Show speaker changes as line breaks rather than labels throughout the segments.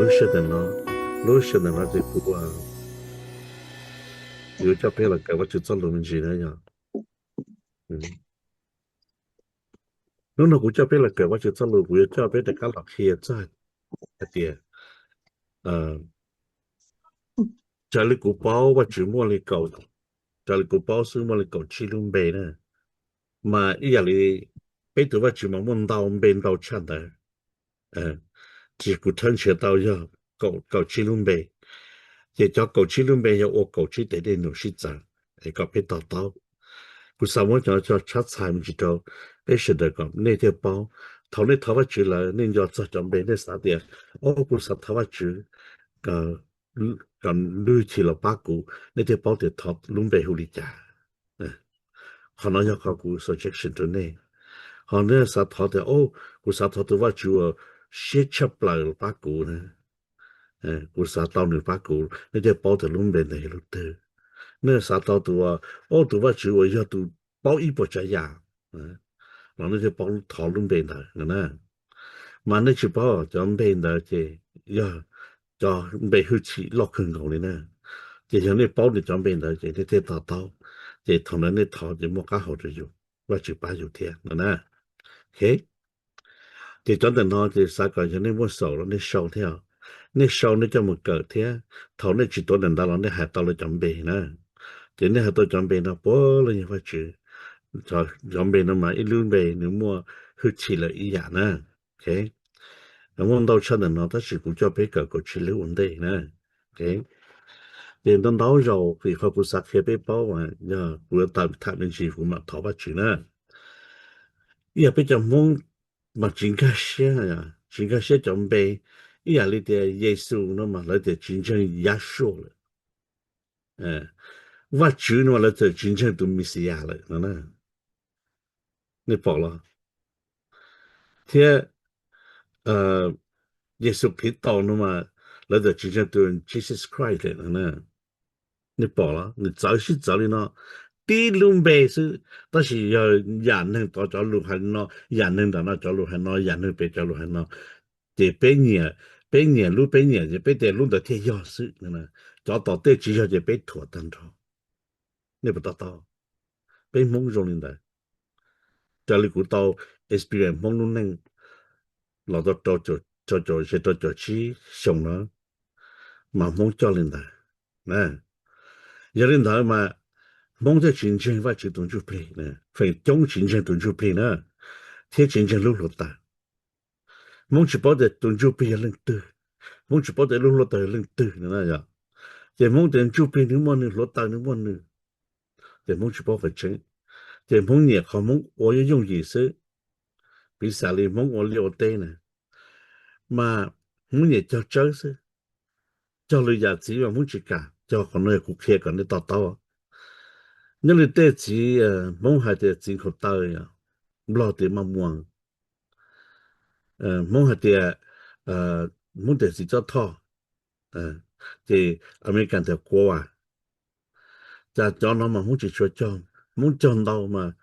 路是的呢，这股啊，有这边了，给我就做农机了呀，嗯，侬那股这边了，给我就做农，有这边的干老黑在一点，呃，这里股包我只摸了搞，这里股包是摸了搞七龙杯呢，mà ý là bây giờ vợ chồng muốn đào bên đào chăn đấy, chỉ có thân sẽ đào cho cậu cậu chỉ luôn bề, để cho cậu chỉ luôn bề cho ô cậu chỉ để nó sĩ giả, để cậu biết đào đào, cứ sao muốn cho chát xài mình chỉ đâu, để sẽ được cậu nên theo bao, thầu nên thầu vợ chồng là nên cho chọn bên để sao đi, ô cứ sao thầu vợ chồng, cái còn lưu chỉ là ba cú, nên theo bao để thầu luôn bề hữu lý trả, họ nói cho cậu cú suggestion đó này. Họ nói sao thọ thì ô của sao thọ tôi vào chùa sẽ chấp lại bác cụ nè của sao tao được bác cụ nên để bảo tôi luôn bên này lúc tư nên sao tao tôi ô tôi vào chùa giờ tôi bảo ít bộ trái nhà mà nó để bảo thọ luôn bên này nè mà nó chỉ bảo cho bên này thì giờ cho bên hữu trí lọc hơn cầu này nè thì giờ này bảo được cho bên này thì để tao tao thì thằng này thọ thì một cái hậu được rồi vào chùa bao nhiêu tiền nè OK thì cho nên nó thì sao gọi cho nên muốn sầu nó nên sầu theo nên sầu nó cho một cỡ thế thầu nó chỉ tôi đừng đó là nên hạt tao là chuẩn bị nè thì nên hạt tôi chuẩn bị nó bố là như vậy chứ cho chuẩn bị nó mà ít lương về nếu mua hư chỉ là ý giả nè OK nó muốn đâu cho nên nó ta chỉ cũng cho bé cỡ có chỉ lưu vấn đề nè OK thì nó đâu rồi thì họ cũng sắp xếp bé bao mà giờ vừa tạm tạm đến chỉ phụ mà thọ bắt chữ nè giờ bây giờ muốn mà chính cái xe à chính cái xe chuẩn bị ý là你的耶稣那么来的真正压缩了，我主那么来的真正都没事压了，你跑了，天耶稣频道那么来的真正都 Jesus Christ 了呢，你跑了，你早是早的呢。第路呗是，但是要人能到走路还孬，人能到那走路还孬，人能别走路还孬。这百年路百年，就别在路的天要死，找到对只要就被拖单着，你不知道，被蒙中的，这里古到 experience 蒙中能老到做些做起上了，嘛蒙教人的，有人头嘛。蒙在金钱话就动就赔呢，非中金钱动就赔呢，贴金钱路路大，蒙去包的动就赔人多，蒙去包的路路大人多呢呀，在蒙的就赔你么呢，路大你么呢，在蒙去包不成，在蒙也好蒙我要用意思，比啥哩蒙我了解呢，嘛蒙也叫真是，叫了呀只要蒙去干，叫可能顾客干的到。你哋啲字蒙係啲真好大呀，唔落地乜忙，蒙係啲蒙啲是做拖，即อเมริกันแต่กลัวจะจอนเรามา蒙就说จอน蒙จอน到嘛，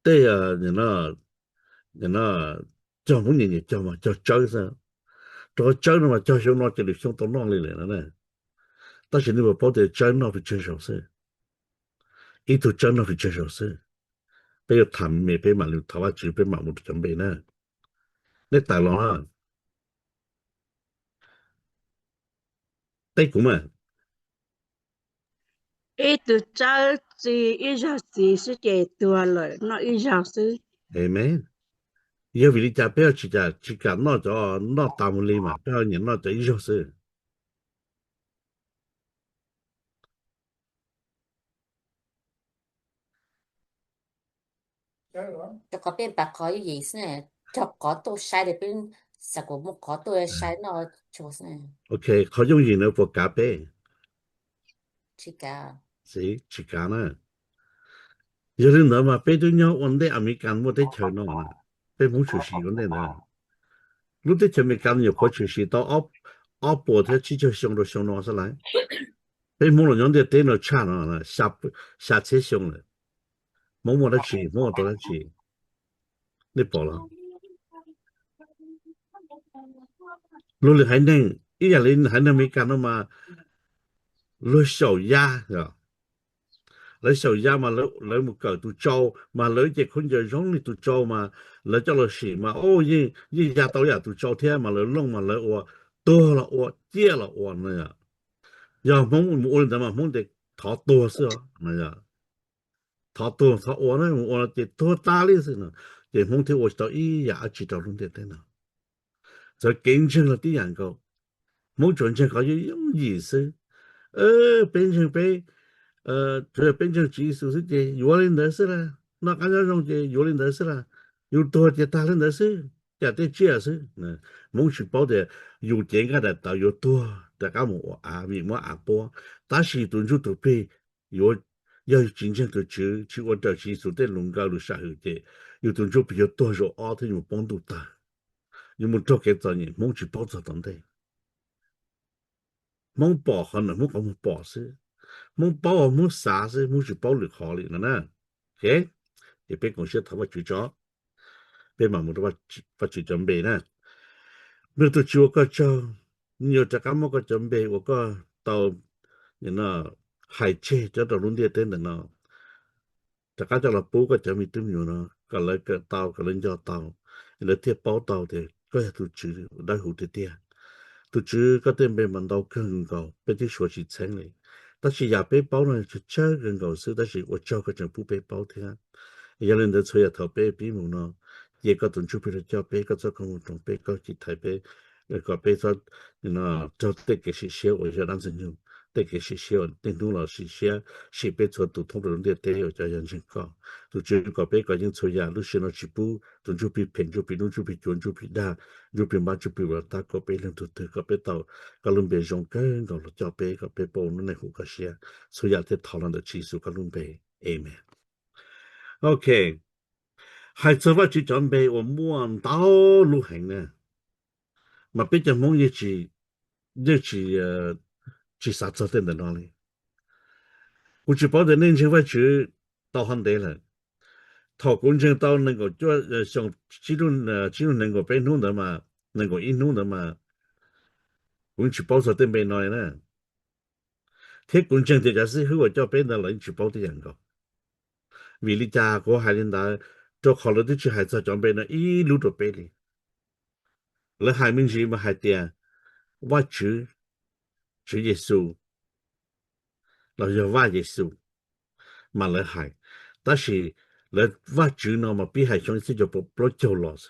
对啊，จอน蒙年จอน嘛，就จอน噻，做จอน嘛，就上攞这里上到攞嚟嚟呢，但是你話包啲จอน攞去接受噻，呢度จอน攞去接受噻。bây giờ thầm mẹ bé mà lưu thảo chữ bé mà một chuẩn bị nè đấy tài lo ha đấy cũng mà
ít tu cháu chỉ ít giờ gì sự kiện tua rồi nó ít giờ sự
amen giờ vì đi cha bé chỉ cả nó cho nó tạm đi mà bé nhìn nó cho ý sự
cho có bên bà có gì nè cho có tôi sai để bên sao cũng một có tôi sai nó cho nè
ok khó dùng gì nữa của cả bé
chỉ cả
chỉ cả nè giờ đến nữa mà bé tôi nhớ vấn đề American một cái chơi nó nè bé muốn chủ sĩ vấn đề nè lúc đấy chơi American nhiều khó chủ sĩ到奥博的气球上都上到上来bé muốn là nhóm để tên nó cha nó nè下车上了冇得去冇得去你跑了。รู้เลย还能一样人还能没干那么了小鸭是吧了小鸭嘛了木搞都招嘛了这คนจะ容易都招嘛了叫了谁嘛哦一家到呀都招天嘛了弄嘛了我多了我借了我那样要蒙我的嘛蒙的逃多是哦那样逃多逃我那我的多大力是呢这蒙的我到一呀知道弄的呢这竞争了的样个冇赚钱可以有意思变成被这变成技术是的有人的事了那刚才说的有人的事了有多的大人的事也得解释冇去报的有点个的到有多大家冇啊咪冇啊波但是顿就都被有要真正的去我的技术的弄高了下后的有顿就比较多少啊他有帮助大有冇做给做人冇去报做等的冇报可能冇讲冇报是冇报冇啥是冇去报了好了呢 OK 也别讲些他们去做别盲目的把去准备呢เมื่อตัวชัวก็เจ้า你有这个么个准备我ก็到你那海切这到รุ่นเดียเต้นเนาะแต่ก็จะเราปูก็จะมีตุ้มอยู่เนาะก็เลยก็เตาก็เลยยอเตาแล้วเทียบเป้าเตาเดก็จะตุจือได้หูเตี้ยตุจือก็เต็มไปมันเตาเครื่องเก่าเป็นที่ชัวชิดแสงเลย但是也被包呢就这人搞事但是我教个人不被包听有人的吹头被比木呢也个顿就被了叫被个这个种被个去台北个被说那就得给些些我就让人用得给些些电动老师些是被做都通人的得有叫人情搞就只个被个人吹呀路线了去补顿就比平就比路就比转就比大就比嘛就比我大个被人都得个被到个人别用跟个了叫被个被包那户个些所以要在讨论的技术个人被 Amen OK 还做法去准备我摸到路行呢嘛别就摸一起去啥做的那里我去报的年轻话去到很多了他工程到那个就像其中能够变通的嘛能够应用的嘛我去报说的没来呢他工程这件事后我叫变得了去报的人个为了家国还领导就考虑的去还在准备呢一路都背的แล้วหายมึงสิมาหายเตียว่าชื่อเยซูเราจะว่าเยซูมาเลยหายแต่是แล้วว่าชื่อเนาะมาปีหายช่วงที่จะปลดเจ้าลอส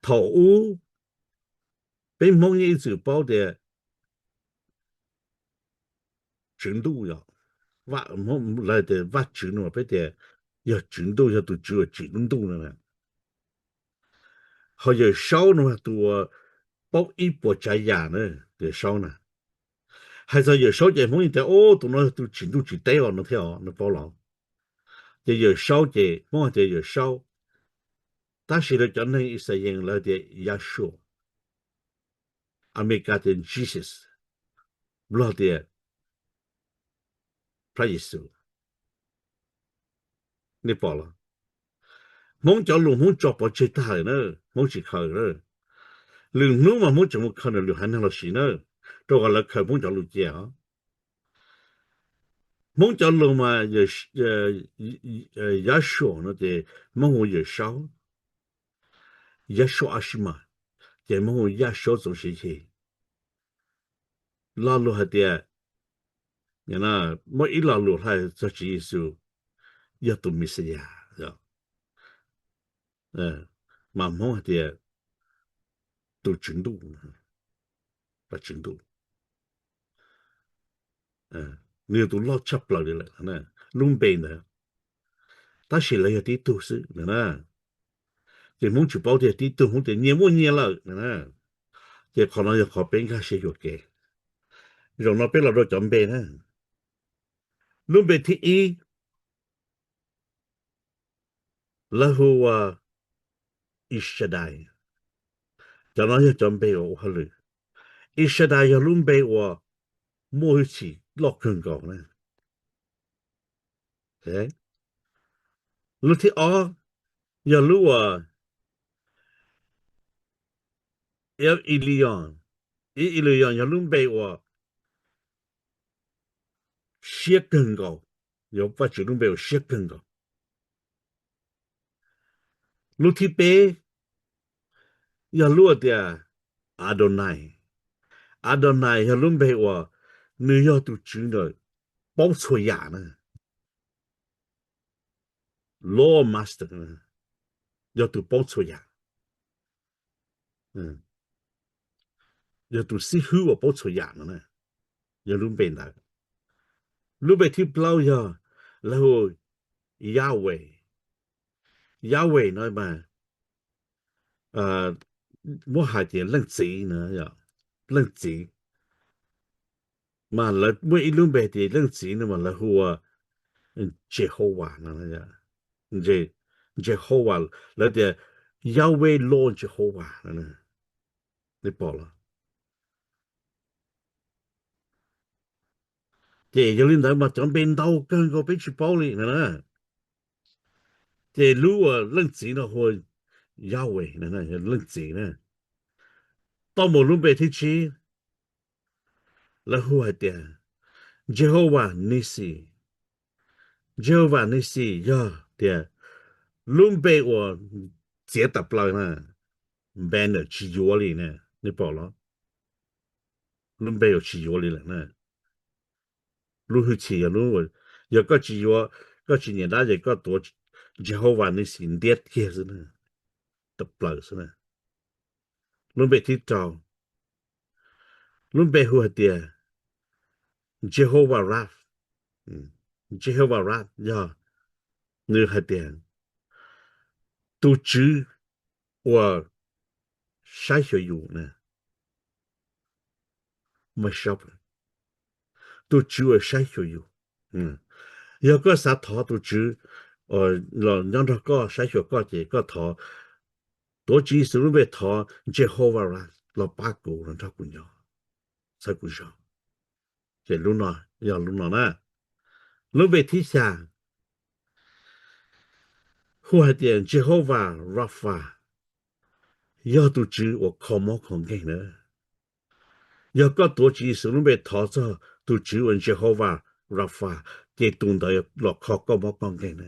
ถ้าอูเป็นมอง一直报的程度呀ว่ามอง来的ว่าชื่อเนาะไป的要程度要都只有程度了เขาจะ烧呢ตัว报一波ใจยา呢จะ烧呢还是有烧节梦的哦都那都程度几带哦那条那包牢就有烧节梦的有烧但是呢讲呢一些人了的也说 American Jesus 不了的พระเยซูนี่พอละมองจะลงมองจอบใจตายเนอะมองสิเขาเนอะลืมนู้มามองจะมองเขาเนี่ยหรือหันเราสิเนอะตัวกันแล้วเขามองจะรู้เจ้ามองจะลงมา也说呢的มอง也少也说阿西嘛แต่มอง也少总是去拉路还的เนี่ยนะมองอีลา路还这是耶稣也都没事呀嘛มอง的都程度把程度你都老吃不了的了呢弄背呢但是了有的都是呢这梦去包的的都红的年末年了呢这可能要考别个些药给让那边了都准备呢弄背ที่อีแล้วหัวอิสได้จะน้อยจะจำเป็นว่าฮัลโหลอิสได้จะลุ่มไปว่ามั่วสิล็อกเครื่องก่อนนะเฮ้รู้ที่อ๋ออย่ารู้ว่า要一利用要准备我写更高要把这准备我写更高路提贝要落的阿多奈要准备我你要都知道包错呀呢 law master 呢要都包错呀要都是好我包错呀呢要准备的准备ที่เปล่าอย่าแล้วยาเวน้อยมาบ่หาเจเรื่องจีนะอย่าเรื่องจีมาแล้วเมื่ออีลุมเบติเรื่องจีนะมาแล้วหัวเจโฮวานะอย่าเจโฮวาแล้วเดี๋ยวยาเวโลเจโฮวานะนี่พอละเจอย่าลืมได้มาจำเป็นเดากันก็ไปชิปอลีนะเจรู้ว่าเรื่องจีนะหัวยาเวนะเรื่องจีนะต้องบ่ลุมเบที่ชีแล้วหัวเดียJehovah Nissi 呀对伦贝我接得不来呢 banner 去约里呢你报了伦贝有去约里了呢路去去呀路我有个去约个去年大家个多 Jehovah Nissi 跌贴是呢得不来是呢伦贝ที่找伦贝หัวเดีย Jehovah Rapha Jehovah Rapha 呀你หัวเดีย都知我筛选有呢ไม่ชอบ都知我筛选有有个啥ถอ都知เรา让他ก็筛选ก็เจก็ถอตัวจีสรุปไปถอ Jehovah เราปากูเราทักกุญญาใส่กุญญาเจลุนอย่าลุนนะลุไปที่ชาหัวเดียน Jehovah Rapha 要都知我靠毛靠给呢有个ตัวจีสรุปไปถอจะ都知我 Jehovah Rapha เจตุนได้เรา靠ก็毛靠给呢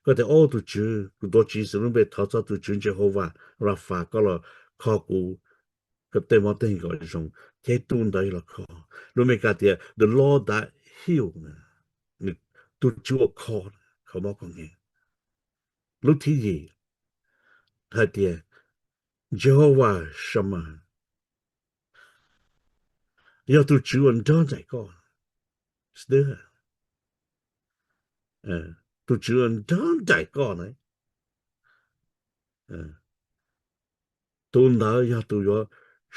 ก็แต่อ้อตุจือกูตัวจีสรุปไปทอซาตุจือเจโฮวาราฟาก็ละขอกูก็เต็มอเต็งก็จงเจตุนได้ละขอรู้ไหมกะเตีย the Lord that heal นี่ตุจือขอเขาบอกกันไงรู้ที่ยี่ถ้าเตียเจโฮวาชมาอย่าตุจืออันดอนใจก่อนสเดอตุจืออันดอนใจก่อนนะตุนได้อย่าตุย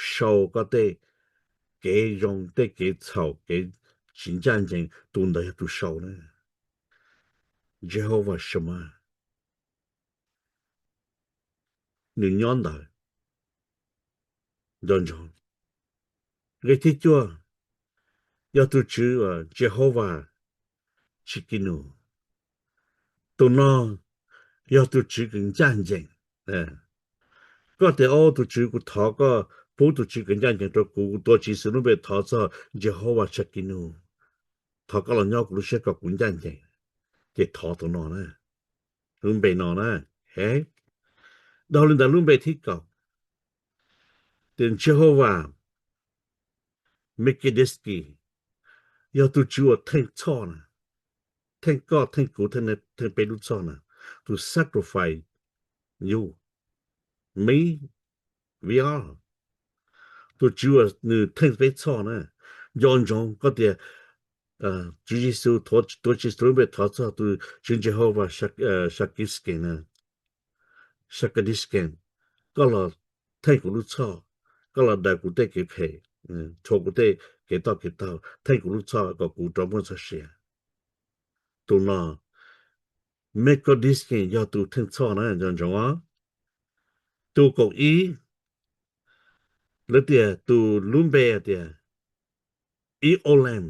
ชาวก็ได้给用的给草给新战争动的也都少呢。Jehovah 什么？你娘的，当中，我听说要都知啊 ，Jehovah 去给侬，都那要都知跟战争，ก็แต่อ้อ都知กูท้อก็ผู้都知跟战争ตัวกูตัวจีสนุไปท้อซะ Jehovah 去给侬，ท้อก็เราเนี่ยกูรู้เชื่อกับ跟战争，จะท้อตัวนอนะลุงไปนอนะเฮ้ดาวลุงแต่ลุงไปที่เก่าแต่เชื่อว่าMekideski 要都知我听错呢听ก็听กู听ไปรู้错呢 to sacrifice you me we are 都知我你听ไป错呢ย้อนจงก็เดีย主耶稣多基督被陶造都真正好ว่าshakiski นะ shakiski ก็เรา听กูรู้错ก็เราได้กูได้เก็บเพโชกูได้เก็บต่อ听กูรู้错ก็กูจอมมันเสียตัวน่ะไม่ก็ดิสกิน要ดู听错นะจงๆว่าตัวก็อีแล้วเดียตัวลุมเบเดียอีโอเลม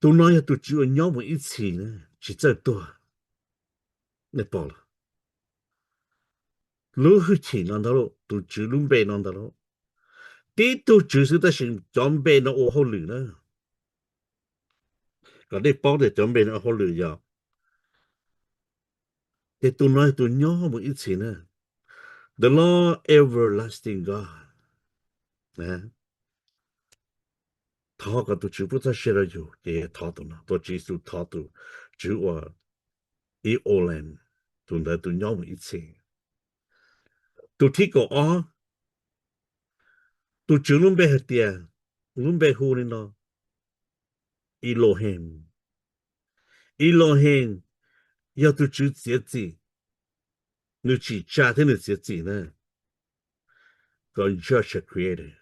ตัวน้อยตัวจิวย่อมอี起呢是这多那报了 lu hu chi nan da lo tu chu lun be nan da lo ti tu chu su da shin jom be na o ho lu na ka de po de jom be na ho lu ya te tu noi tu nyo mo i chi na the Lord everlasting God นะ他个都就不在写了有也他都呢多技术他都就我一欧人都来都要一切都提个啊都就拢被黑点拢被糊呢 Elohim 要都就节制你去家庭的节制呢个 Judge Creator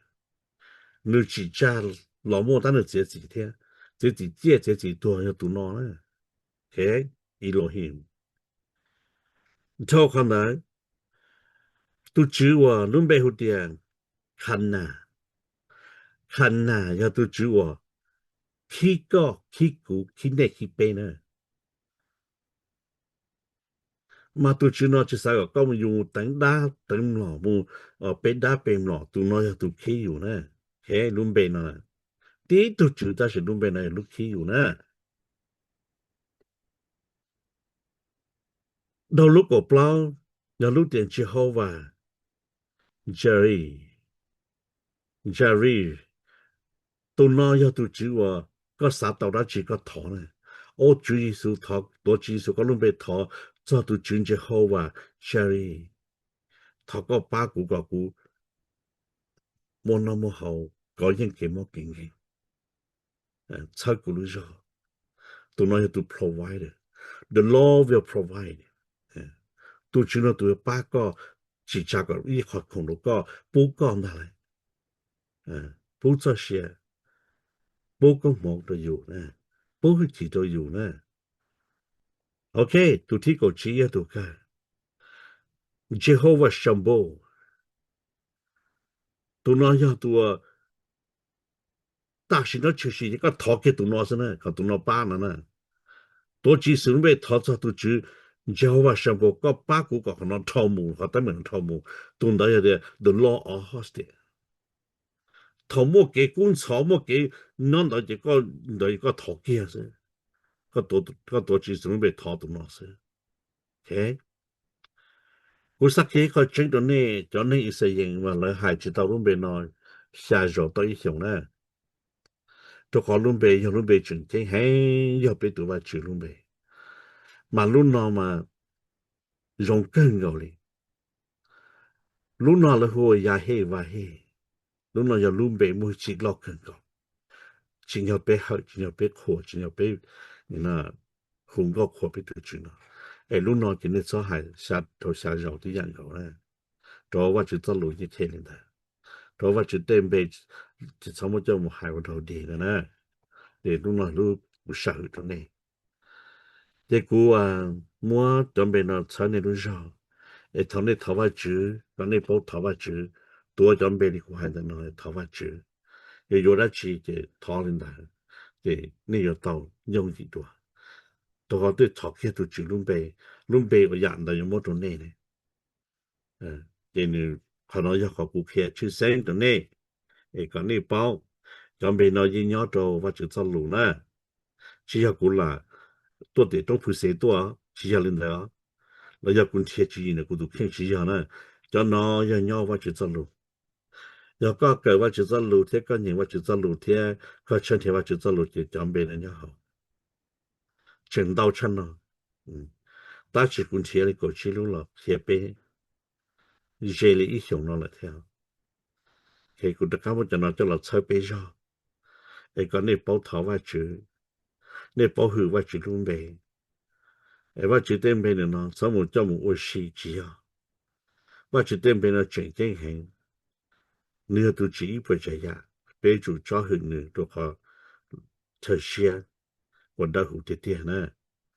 你去家老莫单的节制天节制多要都孬呢 OK Elohim 他看来都只我拢被糊点看呐要都只我起个起股起内起背呢嘛都只那只啥个高用等打等老木被打被老都那要都起有呢嘿拢被呢第都只但是拢被呢都起有呢到如果不要路点之后吧 Jerry 都那要都只我个啥到那几个头呢我主耶稣头多耶稣个拢被头做都真之后啊 Jerry 头个把股个股冇那么好搞人给冇经验差股路上都那要都 provide the Lord will provide 都真那都把个只价个一块空路个不讲那来不这些不个冇都有呢不会几都有呢 OK 都提个职业都干 Jehovah Shambo 都那要都大型的就是一个头给都那是呢个都那把呢多几时被头做都只 Jehovah Shambo 个把股个可能超目和他们超目都那要的 the law of host 头目给公草目给弄到一个头给是个多几时被头都那是 OK我上去个真的呢就那一些人嘛来孩子到路边呢下手到一种呢都考路边有路边真正嘿要被读吧去路边嘛路那嘛容更高哩路那了后呀嘿哇嘿路那要路边没去落更高真要被好真要被苦真要被那红个苦被读去呢路那今天早还下头下手的样高呢多我就走路一天的多我就准备就差不多我还我头地了呢để lúc nào lúc sợ đó này để cú mua chuẩn bị nó sáng nay lúc sau để thằng này tháo vào chữ thằng này bảo tháo vào chữ tôi chuẩn bị đi của hai thằng nó tháo vào chữ để有的起để tháo lên đó để你要到用几多都好对炒开都只准备我养的有么种内呢để你可能要考股票去升的内个内包chuẩn bị nó gì nhớ đồ và chữ cho lũ nè chỉ là cũng là tôi để trong phụ xe tôi chỉ là lên đó là giờ cũng thiệt chỉ là cũng được khen chỉ là nè cho nó giờ nhau và chữ cho lũ giờ có cái và chữ cho lũ thế có những và chữ cho lũ thế có chân thế và chữ cho lũ thì chuẩn bị là nhau hậu chân đau chân nó ta chỉ cũng thiệt là có chỉ lũ là thiệt bé dễ là ý hiểu nó là theo thì cũng được các bạn cho nó cho là chơi bé rồi cái này bảo thảo và chữ này bảo hữu và chữ luôn bề và chữ tên bề này nó sao một trong một ô xì chỉ và chữ tên bề nó chuyển chân hình nửa tu chỉ phải chạy ra bề chủ cho hình nửa đồ họ thời xưa còn đã hữu tiết tiền nè